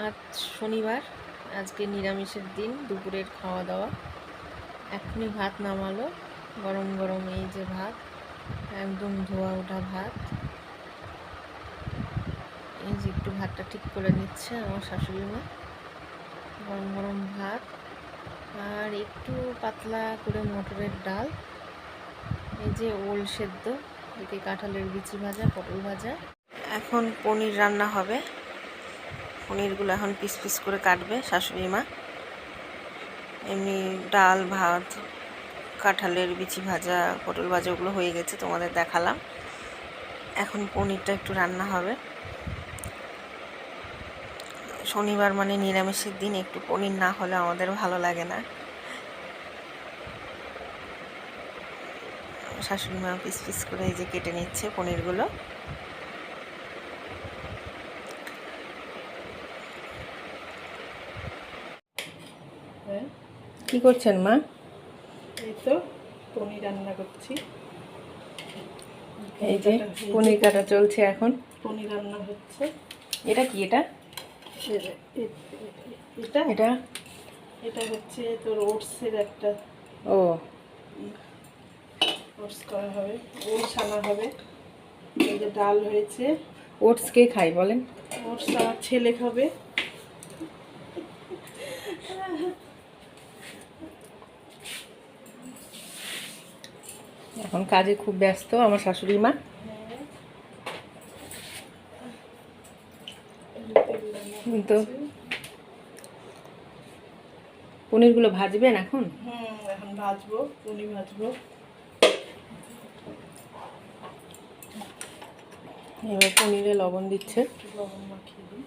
আজ শনিবার, আজকে নিরামিষের দিন। দুপুরের খাওয়া দাওয়া এখনই ভাত নামালো, গরম গরম এই যে ভাত, একদম ধোয়া ওঠা ভাত। এই যে একটু ভাতটা ঠিক করে নিচ্ছে আমার শাশুড়ি মা। গরম গরম ভাত আর একটু পাতলা করে মটরের ডাল, এই যে ওল সেদ্ধ, এদিকে কাঁঠালের বিচি ভাজা, পটল ভাজা। এখন পনির রান্না হবে। পনিরগুলো এখন পিস পিস করে কাটবে শাশুড়ি মা। এমনি ডাল, ভাত, কাঁঠালের বিচি ভাজা, পটল ভাজা ওগুলো হয়ে গেছে, তোমাদের দেখালাম। এখন পনিরটা একটু রান্না হবে। শনিবার মানে নিরামিষের দিন, একটু পনির না হলে আমাদের ভালো লাগে না। শাশুড়ি মা পিস পিস করে এই যে কেটে নিচ্ছে পনিরগুলো। কি করছেন মা? এই তো পনির রান্না করছি। এই যে পনির কাটা চলছে এখন। পনির রান্না হচ্ছে। এটা কি? এটা এটা এটা এটা হচ্ছে তোর ওটসের একটা, ও ওটস করা হবে, ওটস আনা হবে। এই যে ডাল হয়েছে। ওটস কে খাই বলেন? ওটস আমার ছেলে খাবে। এখন কাজে খুব ব্যস্ত আমার শাশুড়ি মা। কিন্তু পনিরগুলো ভাজবেন এখন? এখন ভাজবো, পনির ভাজবো। এবার পনিরে লবণ দিচ্ছে। লবণ মাখিয়ে দিই।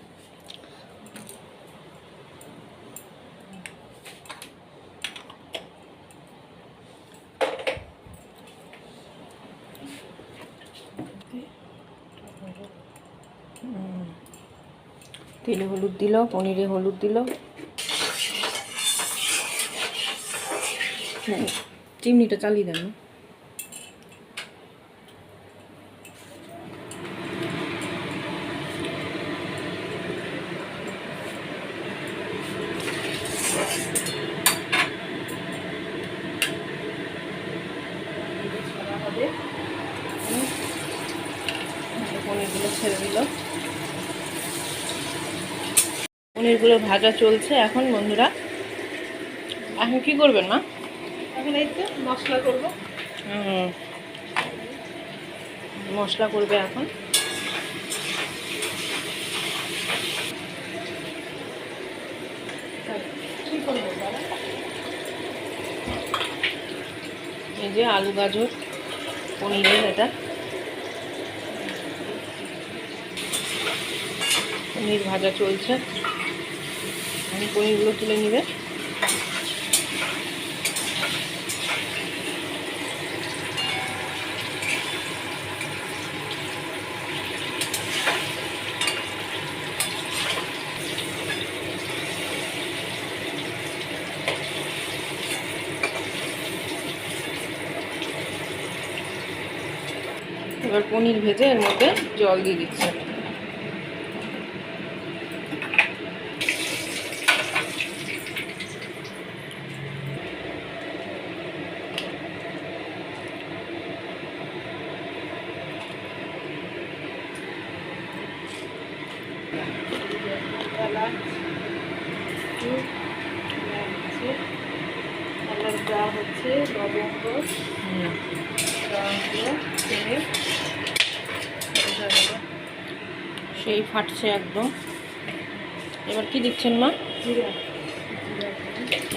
তেলে হলুদ দিল, পনিরে হলুদ দিল, চিমনিটা চালিয়ে দেন না। পনিরগুলো ছেড়ে দিল। পনিরগুলো ভাজা চলছে এখন বন্ধুরা। এখন কি করবেন মা? এখন এই তো মশলা করবো। মশলা করবে এখন। এই যে আলু গাজর পনিরের, এটা পনির ভাজা চলছে। আমি পনিরগুলো তুলে নিবে। এবার পনির ভেজে এর মধ্যে জল দিয়ে দিচ্ছে। দেওয়া হচ্ছে লবঙ্গ, সেই ফাটছে একদম। এবার কি দিচ্ছেন মা?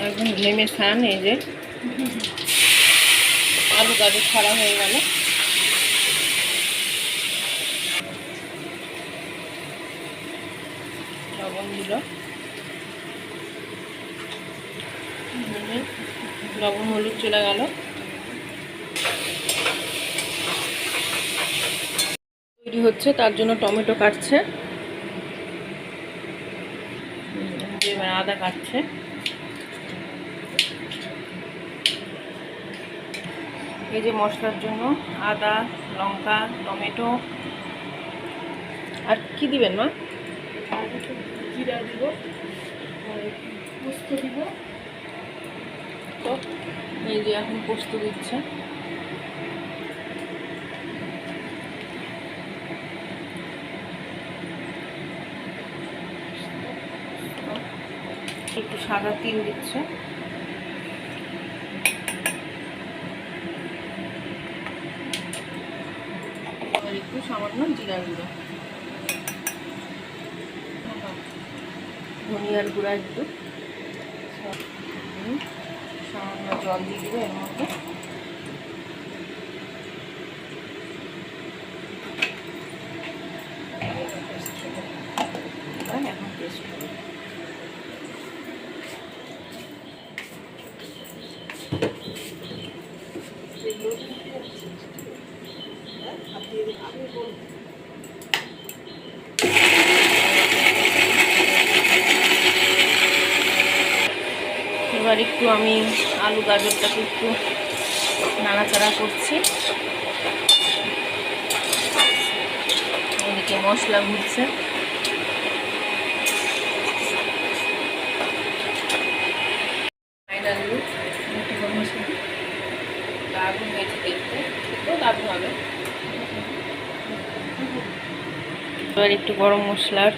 একদম ঘেমে ছান। এই যে আলু গাজর ছাড়া হয়ে গেল। লবণ দিল, লবণ হলুদ চলে গেল। তৈরি হচ্ছে, তার জন্য টমেটো কাটছে, এবার আদা কাটছে। এই যে মশলার জন্য আদা, লঙ্কা, টমেটো। আর কি দিবেন মা? জিরা দিব, আর পোস্ত দিব। তো এই যে এখন পোস্ত দিচ্ছে। একটু সাদা তিল দিচ্ছে। আর একটু সামান্য জিরার গুঁড়ো, ধনিয়ার গুঁড়া একটু, সামান্য জল দিয়ে দিবে এর মধ্যে। এখন টেস্ট করবে। এবার একটু আমি আলু গাজরটাকে একটু নাড়াচাড়া করছি। এদিকে মশলা ঘুরছে। ফাইনালি দারুণ হয়েছে দেখতে, খেতেও দারুণ হবে। এবার একটু গরম মশলার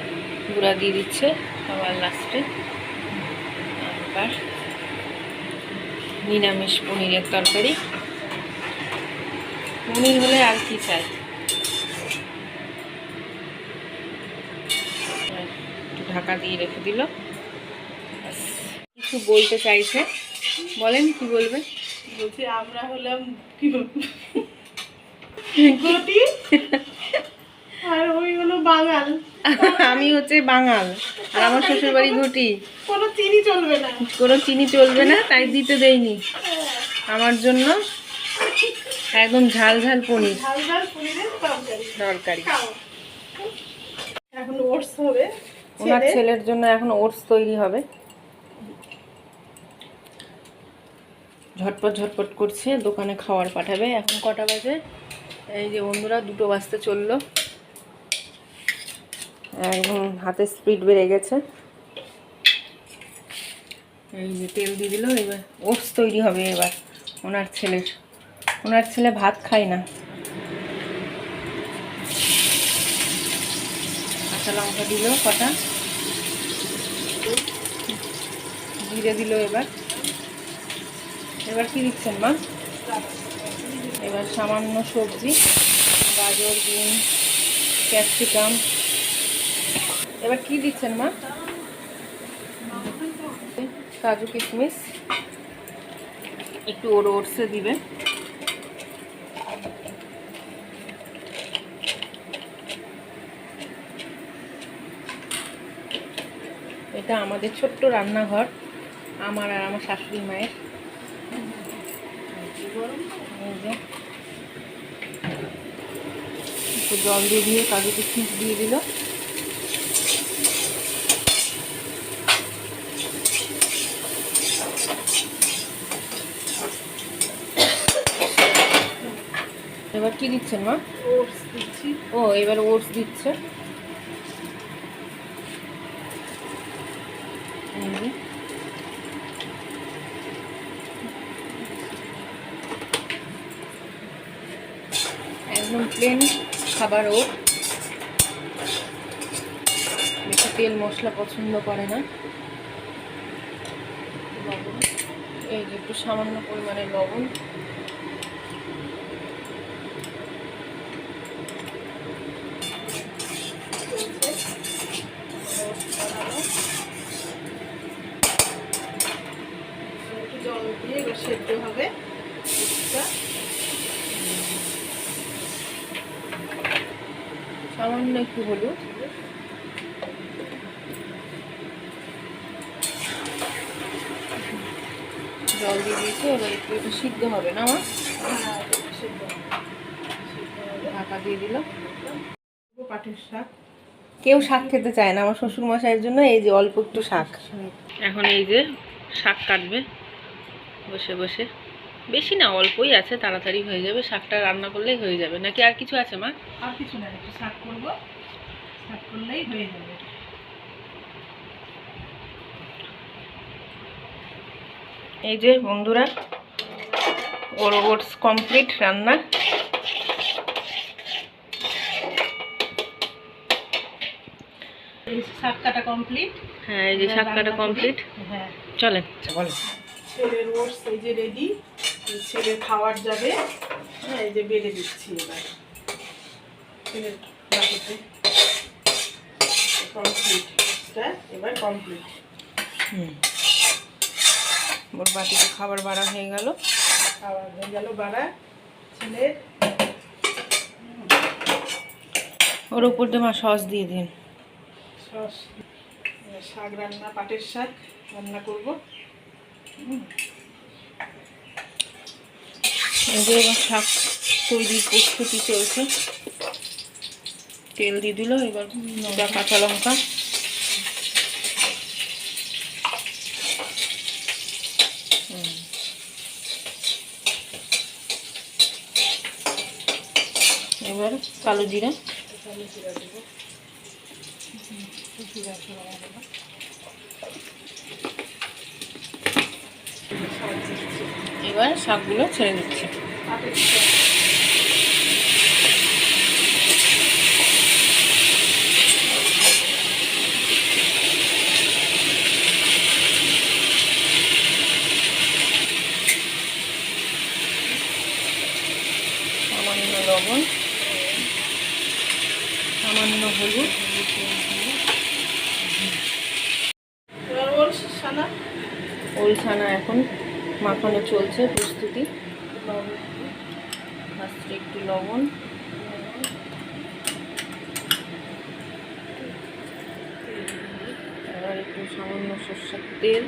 গুঁড়া দিয়ে দিচ্ছে সবার লাস্টে। আর নিরামিষ পনিরের তরকারি, পনির হলে আর কি চাই। একটু ঢাকা দিয়ে রেখে দিল। কিছু বলতে চাইছে, বলেন কি বলবে? বলছি আমরা হলাম কি ঘটি, আর ওই হলো বাঙাল। আমি হচ্ছে বাঙাল, আর আমার শ্বশুর বাড়ি ঘটি। কোনো চিনি চলবে না, কোনো চিনি চলবে না, তাই দিতে দেয়নি আমার জন্য। একদম ঝাল ঝাল পনির ঝাল ঝাল পনিরের তরকারি। এখন ওটস হবে, ওনার ছেলের জন্য এখন ওটস তৈরি হবে। ঝটপট ঝটপট করছে, দোকানে খাবার পাঠাবে। এখন কটা বাজে? এই যে বন্ধুরা 2টো বাজতে চললো। একদম হাতে স্পিড বেড়ে গেছে। এই যে তেল দিয়ে দিল। এবার ওটস তৈরি হবে এবার ওনার ছেলের। ওনার ছেলে ভাত খায় না। কাঁচা লঙ্কা দিল কটা, জিরে দিল। এবার এবার কি দিচ্ছেন মা? এবার সামান্য সবজি, গাজর, বিন, ক্যাপসিকাম। এবার কি দিচ্ছেন মা? কাজু কিশমিশ একটু ওটসে দিবে। এটা আমাদের ছোট্ট রান্নাঘর, আমার আর আমার শাশুড়ি মায়ের। এই যে একটু জল দিয়ে কাজু কিশমিশ দিয়ে দিল। এবার কি দিচ্ছেন মা? ওটস দিচ্ছি। ও এবার ওটস দিচ্ছে। একদম প্লেন খাবার। ওট বেশি তেল মশলা পছন্দ করে না। লবণ, এই যে একটু সামান্য পরিমাণে লবণ। একটু জল দিয়ে এবার সেদ্ধ হবে। সামান্য একটু হলুদ, জল দিয়ে দিয়েছে। এবার একটু একটু সিদ্ধ হবে না আমার। ঢাকা দিয়ে দিল। পাটের শাক, কেউ শাক খেতে চায় না আমার শ্বশুর মশাইয়ের জন্য। এই যে অল্প একটু শাক। এখন এই যে শাক কাটবে বসে বসে। বেশি না, অল্পই আছে, তাড়াতাড়ি হয়ে যাবে। শাকটা রান্না করলেই হয়ে যাবে। নাকি আর কিছু আছে মা? আর কিছু না, একটু শাক করবো, শাক করলেই হয়ে যাবে। এই যে বন্ধুরা, ওটস কমপ্লিট রান্না। এই শাক কাটা কমপ্লিট। হ্যাঁ, এই যে শাক কাটা কমপ্লিট। হ্যাঁ, চলেন। ছেলের ওটস এই যে রেডি, ছেলে খাওয়ার যাবে। হ্যাঁ, এই যে বেড়ে দিচ্ছি এবার ছেলের বাটিতে। কমপ্লিট, এবার কমপ্লিট। ওর বাটিতে খাবার বাড়া হয়ে গেল। খাবার হয়ে গেল বাড়া ছেলের। ওর উপর দিয়ে মা সস দিয়ে দিন। সস, শাক রান্না, পাটের শাক রান্না করবো। এই যে এবার শাক তৈরির প্রস্তুতি চলছে। তেল দিয়ে দিল, এবার কাঁচা লঙ্কা, এবার কালো জিরা, দেবো। এবার শাকগুলো ছেড়ে দিচ্ছি। সামান্য লবণ, সামান্য হলুদ। এবার ওর ছানা, ওল ছানা এখন মাখানো চলছে, প্রস্তুতি। ফার্স্টে একটু লবণ, এবার একটু সামান্য সরষের তেল,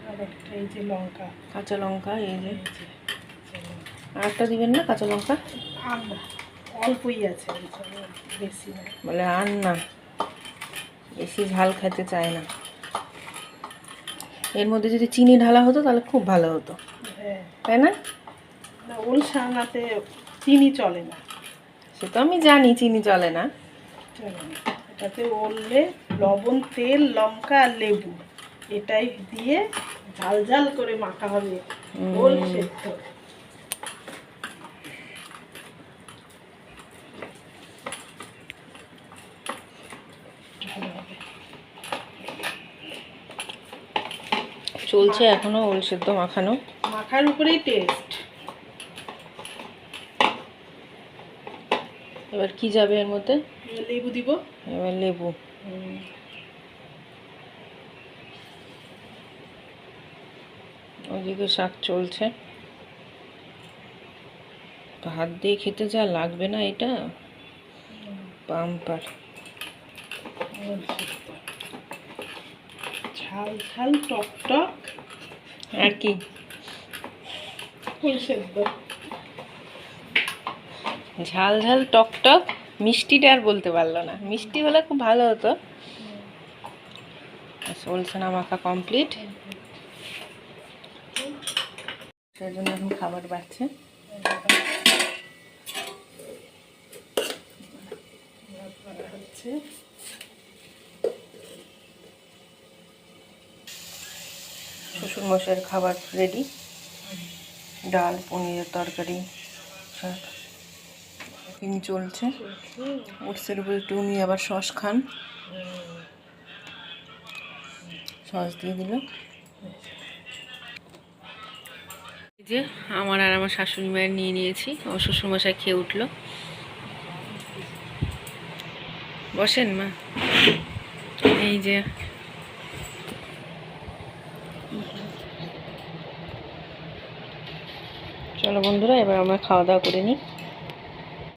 আর একটা এই যে লঙ্কা, কাঁচা লঙ্কা। এই যে আর একটা দিবেন না কাঁচা লঙ্কা? অল্পই আছে, বেশি না। বলে আর না, বেশি ঝাল খেতে চায় না। এর মধ্যে যদি চিনি ঢালা হতো তাহলে খুব ভালো হতো, হ্যাঁ, তাই না? না, ওল ছানাতে চিনি চলে না। সে তো আমি জানি চিনি চলে না। চলে না, এটাতে ওলে লবণ, তেল, লঙ্কা আর লেবু এটাই দিয়ে ঝাল ঝাল করে মাখা হবে ওল সেদ্ধ। চলছে এখনো ওল সেদ্ধ মাখানো। মাখার উপরেই টেস্ট। এবার কি যাবে এর মধ্যে? লেবু দিব। এবার লেবু। ওদিকে শাক চলছে। হাত দিয়ে খেতে যা লাগবে না, এটা বাম্পার। ঝাল ঝাল টক টক আর কি ওল সেদ্ধ। ঝাল ঝাল টক টক, মিষ্টিটা আর বলতে পারলো না। মিষ্টি হলে খুব ভালো হতো। ওল ছানা মাখা কমপ্লিট। সেই জন্য এখন খাবার বাড়ছে। শ্বশুরমশাইয়ের খাবার রেডি। ডাল, পনিরের তরকারি, শাক চলছে। ওটসের উপর একটু উনি আবার সস খান, সস দিয়ে দিল। এই যে আমার আর আমার শাশুড়ি মায়ের নিয়ে নিয়েছি। আমার শ্বশুরমশাই খেয়ে উঠলো। বসেন মা। এই যে চলো বন্ধুরা, এবার আমরা খাওয়া দাওয়া করে নিই।